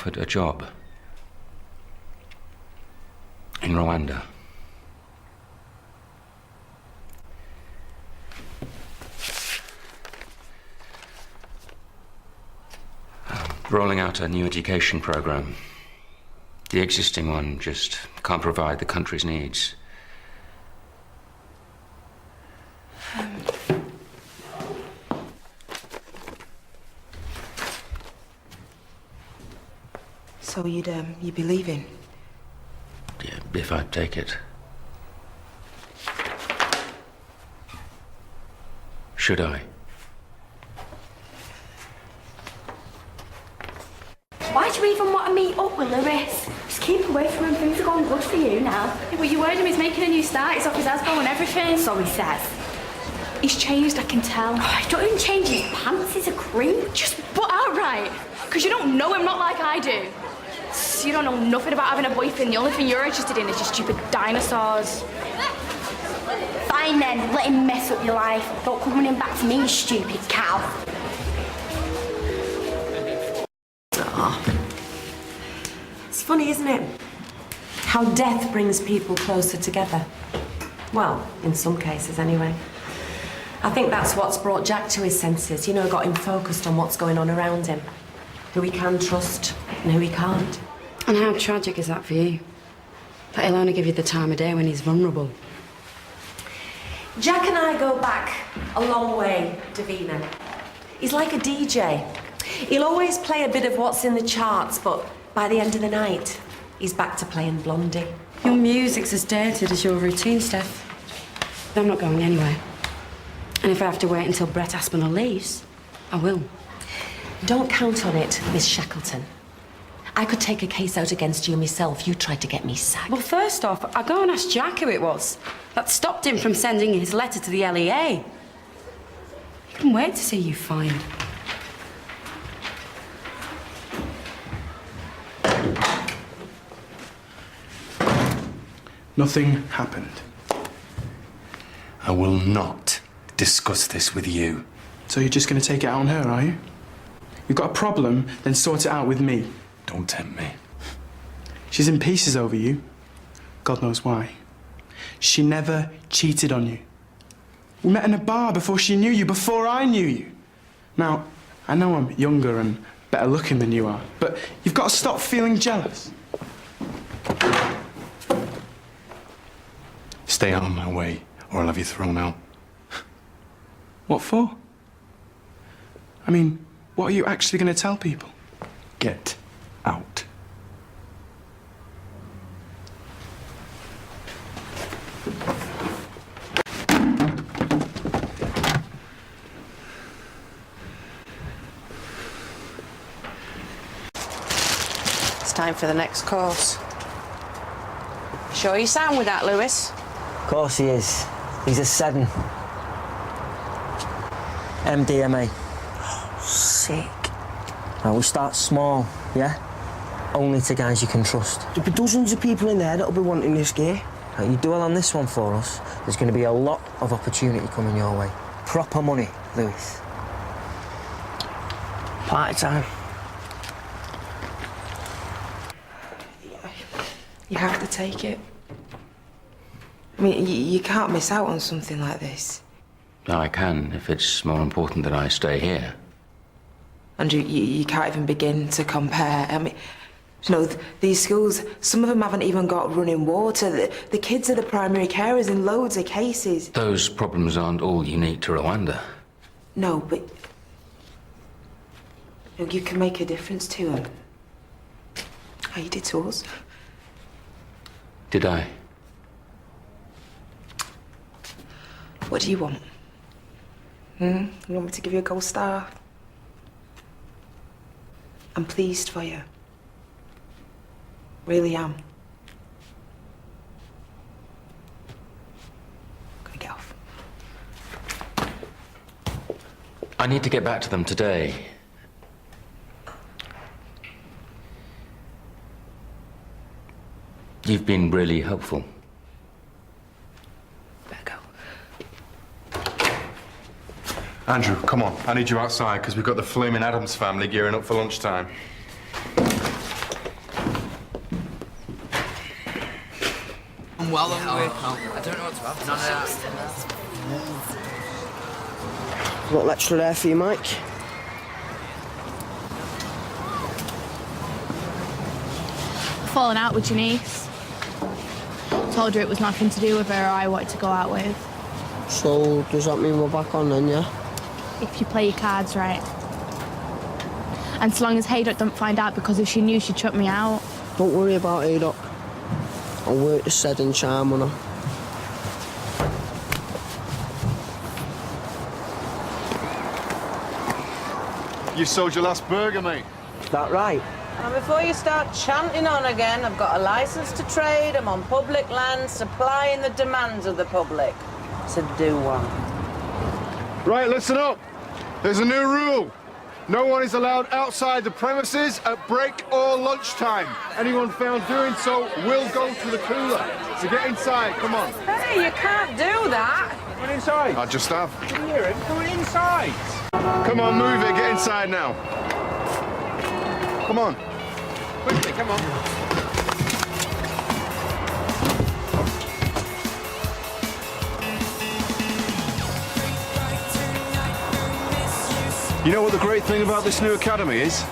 offered a job in Rwanda. Rolling out a new education program. The existing one just can't provide the country's needs. So you'd be leaving? Yeah, if I'd take it. Should I? Why do you even want to meet up with Lewis? Just keep away from him. Things are going good for you now. Yeah, but you heard him. He's making a new start. He's off his Asbo and everything. So he says. He's changed, I can tell. Oh, he don't even change his pants. He's a creep. Just butt out right. Because you don't know him, not like I do. You don't know nothing about having a boyfriend. The only thing you're interested in is your stupid dinosaurs. Fine then, let him mess up your life. Don't come running back to me, you stupid cow. It's funny, isn't it? How death brings people closer together. Well, in some cases, anyway. I think that's what's brought Jack to his senses, you know, got him focused on what's going on around him. Who he can trust and who he can't. And how tragic is that for you? That he'll only give you the time of day when he's vulnerable. Jack and I go back a long way, Davina. He's like a DJ. He'll always play a bit of what's in the charts, but by the end of the night, he's back to playing Blondie. Your music's as dated as your routine, Steph. I'm not going anywhere. And if I have to wait until Brett Aspinall leaves, I will. Don't count on it, Miss Shackleton. I could take a case out against you myself. You tried to get me sacked. Well, first off, I'll go and ask Jack who it was that stopped him from sending his letter to the LEA. He can wait to see you fined. Nothing happened. I will not discuss this with you. So you're just going to take it out on her, are you? You've got a problem, then sort it out with me. Don't tempt me. She's in pieces over you. God knows why. She never cheated on you. We met in a bar before she knew you, before I knew you. Now, I know I'm younger and better looking than you are, but you've got to stop feeling jealous. Stay out of my way, or I'll have you thrown out. What for? I mean, what are you actually going to tell people? Get out. It's time for the next course. Sure you sound with that, Lewis? Of course he is. He's a 7. MDMA. Oh, sick. Now, we start small, yeah? Only to guys you can trust. There'll be dozens of people in there that'll be wanting this gear. Now, you do well on this one for us, there's going to be a lot of opportunity coming your way. Proper money, Lewis. Party time. You have to take it. I mean, you can't miss out on something like this. No, I can, if it's more important that I stay here. And you can't even begin to compare. I mean, you know, these schools, some of them haven't even got running water. The kids are the primary carers in loads of cases. Those problems aren't all unique to Rwanda. No, but you can make a difference to them. How you did to us. Did I? What do you want? You want me to give you a gold star? I'm pleased for you. Really am. Gonna get off. I need to get back to them today. You've been really helpful. Better go. Andrew, come on. I need you outside because we've got the flaming Addams family gearing up for lunchtime. I'm well hungry. I don't know what to have. None of that. What lecture there for you, Mike? Falling out with Janice. Told her it was nothing to do with her or I wanted to go out with. So, does that mean we're back on then, yeah? If you play your cards right. And so long as Haydock don't find out, because if she knew, she'd shut me out. Don't worry about Haydock. I'll work the said and charm on her. You sold your last burger, mate. Is that right? And before you start chanting on again, I've got a licence to trade, I'm on public land, supplying the demands of the public. So do one. Right, listen up. There's a new rule. No one is allowed outside the premises at break or lunchtime. Anyone found doing so will go to the cooler. So get inside, come on. Hey, you can't do that. Come inside. I just have. Can you hear him? Come inside. Come on, move it. Get inside now. Come on. Quickly, come on. You know what the great thing about this new academy is?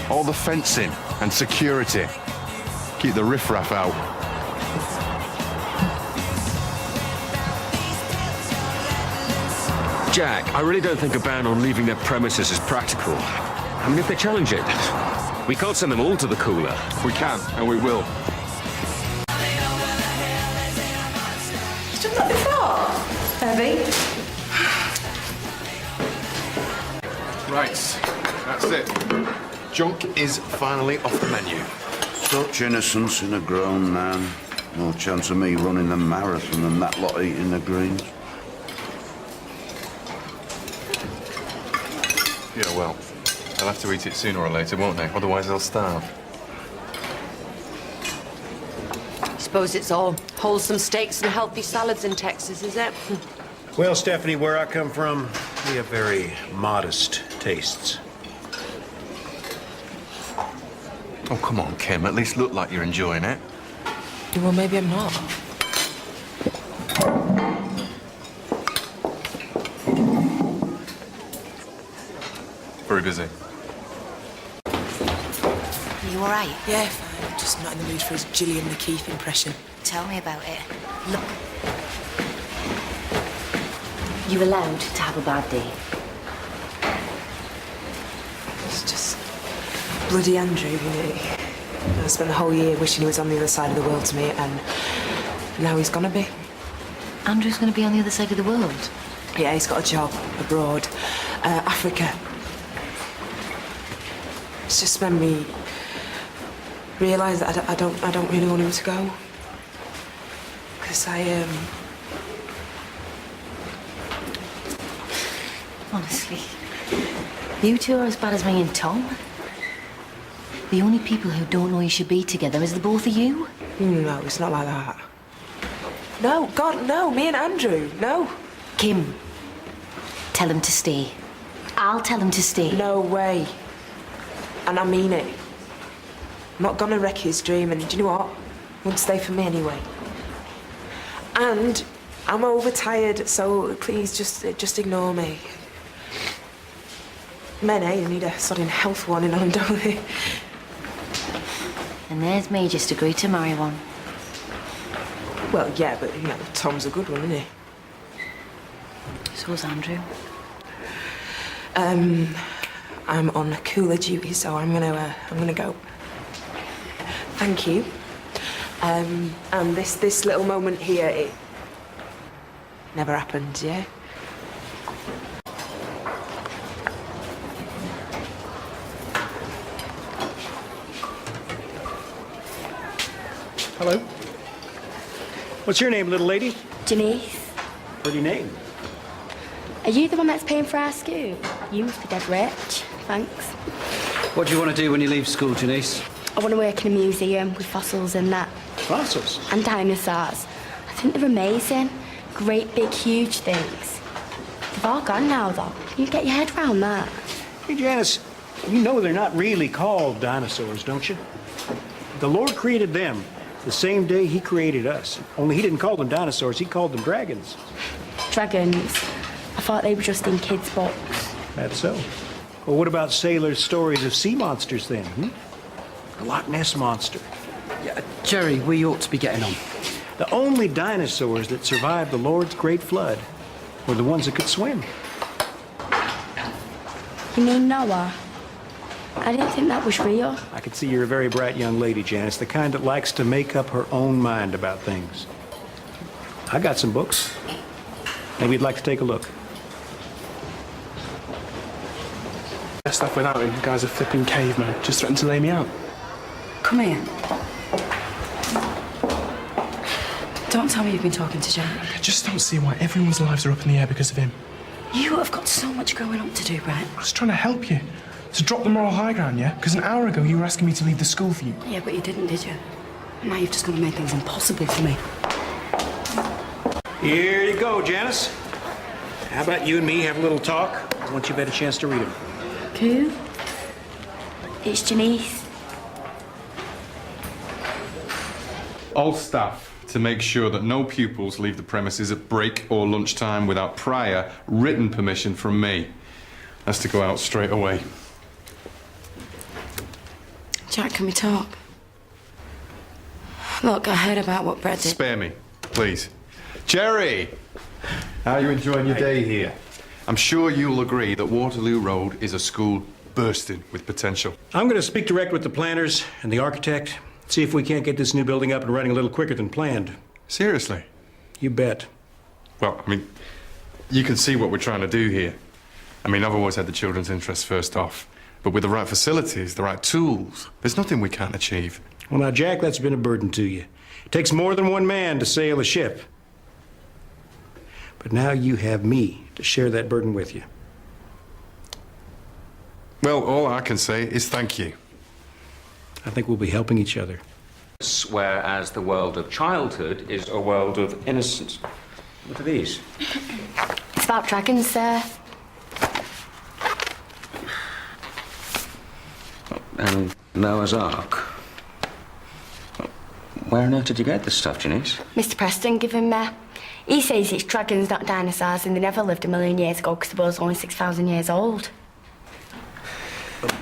All the fencing and security. Keep the riffraff out. Jack, I really don't think a ban on leaving their premises is practical. I mean, if they challenge it, we can't send them all to the cooler. We can, and we will. It's done that before, Debbie. Right, that's it. Junk is finally off the menu. Such innocence in a grown man. More chance of me running the marathon than that lot eating the greens. Yeah, well, they'll have to eat it sooner or later, won't they? Otherwise they'll starve. Suppose it's all wholesome steaks and healthy salads in Texas, is it? Well, Stephanie, where I come from, we have very modest tastes. Oh, come on, Kim. At least look like you're enjoying it. Well, maybe I'm not. Very busy. Are you all right? Yeah, fine. Just not in the mood for his Gillian McKeith impression. Tell me about it. Look. You're allowed to have a bad day. It's just bloody Andrew, you know. I spent the whole year wishing he was on the other side of the world to me, and now he's gonna be. Andrew's going to be on the other side of the world? Yeah, he's got a job abroad, Africa. It's just made me realise that I don't really want him to go. Because Honestly, you two are as bad as me and Tom. The only people who don't know you should be together is the both of you. No, it's not like that. No, God, no, me and Andrew, no. Kim, tell him to stay. I'll tell him to stay. No way. And I mean it. I'm not gonna wreck his dream, and do you know what? He won't stay for me anyway. And I'm overtired, so please just ignore me. Men, eh? They need a sudden health warning on them, don't they? And there's me just agreed to marry one. Well, yeah, but, you know, Tom's a good one, isn't he? So's Andrew. I'm on cooler duty, so I'm gonna go. Thank you. And this little moment here, it never happened, yeah? Hello. What's your name, little lady? Janice, Pretty name. are you the one that's paying for our school? You must be dead rich. Thanks. What do you want to do when you leave school, Janice? I want to work in a museum with fossils and that. Fossils? And dinosaurs. I think they're amazing. Great, big, huge things. They've all gone now, though. Can you get your head round that? Hey, Janice, you know they're not really called dinosaurs, don't you? The Lord created them, The same day he created us. Only he didn't call them dinosaurs, he called them dragons. Dragons. I thought they were just in kids' books. That's so. Well, what about sailors' stories of sea monsters then? The Loch Ness Monster. Yeah, Jerry, we ought to be getting on. The only dinosaurs that survived the Lord's Great Flood were the ones that could swim. You mean Noah? I didn't think that was real. I can see you're a very bright young lady, Janice, the kind that likes to make up her own mind about things. I got some books. Maybe you'd like to take a look. Stuff without him. The guy's a flipping caveman. Just threatened to lay me out. Come here. Don't tell me you've been talking to Jack. I just don't see why everyone's lives are up in the air because of him. You have got so much growing up to do, Brett. I was trying to help you. To drop the moral high ground, yeah? Because an hour ago you were asking me to leave the school for you. Yeah, but you didn't, did you? Now you've just got to make things impossible for me. Here you go, Janice. How about you and me have a little talk once you've had a chance to read them? Who? It's Janice. All staff to make sure that no pupils leave the premises at break or lunchtime without prior written permission from me. That's to go out straight away. Jack, can we talk? Look, I heard about what Brett did. Spare me, please. Jerry! How are you enjoying your day here? I'm sure you'll agree that Waterloo Road is a school bursting with potential. I'm going to speak direct with the planners and the architect, see if we can't get this new building up and running a little quicker than planned. Seriously? You bet. Well, I mean, you can see what we're trying to do here. I mean, I've always had the children's interests first off. But with the right facilities, the right tools, there's nothing we can't achieve. Well, now, Jack, that's been a burden to you. It takes more than one man to sail a ship. But now you have me to share that burden with you. Well, all I can say is thank you. I think we'll be helping each other. Whereas the world of childhood is a world of innocence. What are these? It's about dragons, sir. And Noah's Ark. Where on earth did you get this stuff, Janice? Mr. Preston given me. He says it's dragons, not dinosaurs, and they never lived 1,000,000 years ago because the world's only 6,000 years old.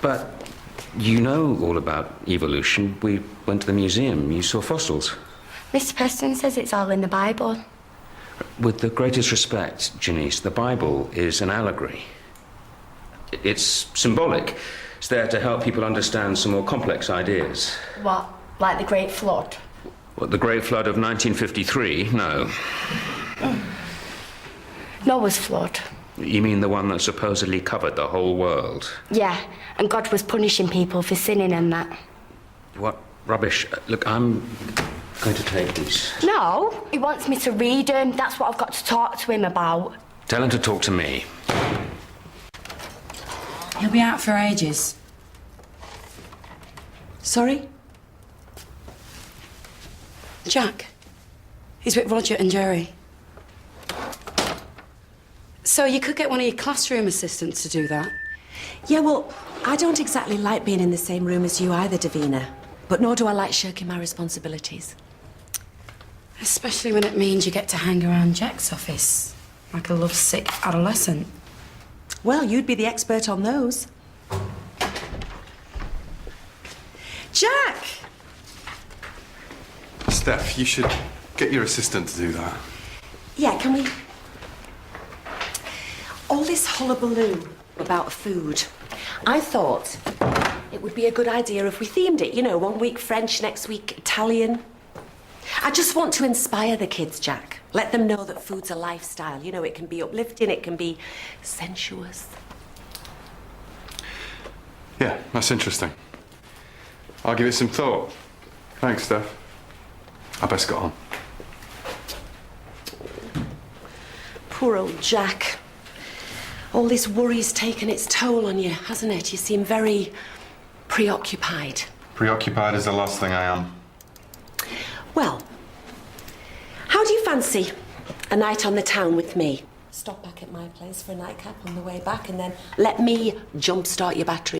But you know all about evolution. We went to the museum. You saw fossils. Mr. Preston says it's all in the Bible. With the greatest respect, Janice, the Bible is an allegory. It's symbolic. It's there to help people understand some more complex ideas. What? Like the Great Flood? What, the Great Flood of 1953? No. Noah's flood. You mean the one that supposedly covered the whole world? Yeah, and God was punishing people for sinning and that. What rubbish. Look, I'm going to take these. No, he wants me to read them. That's what I've got to talk to him about. Tell him to talk to me. He'll be out for ages. Sorry? Jack. He's with Roger and Jerry. So you could get one of your classroom assistants to do that. Yeah, well, I don't exactly like being in the same room as you either, Davina. But nor do I like shirking my responsibilities. Especially when it means you get to hang around Jack's office like a lovesick adolescent. Well, you'd be the expert on those. Jack! Steph, you should get your assistant to do that. Yeah, can we... All this hullabaloo about food. I thought it would be a good idea if we themed it. You know, 1 week French, next week Italian. I just want to inspire the kids, Jack. Let them know that food's a lifestyle. You know, it can be uplifting, it can be sensuous. Yeah, that's interesting. I'll give it some thought. Thanks, Steph. I best get on. Poor old Jack. All this worry's taken its toll on you, hasn't it? You seem very preoccupied. Preoccupied is the last thing I am. Well, how do you fancy a night on the town with me? Stop back at my place for a nightcap on the way back and then let me jumpstart your battery.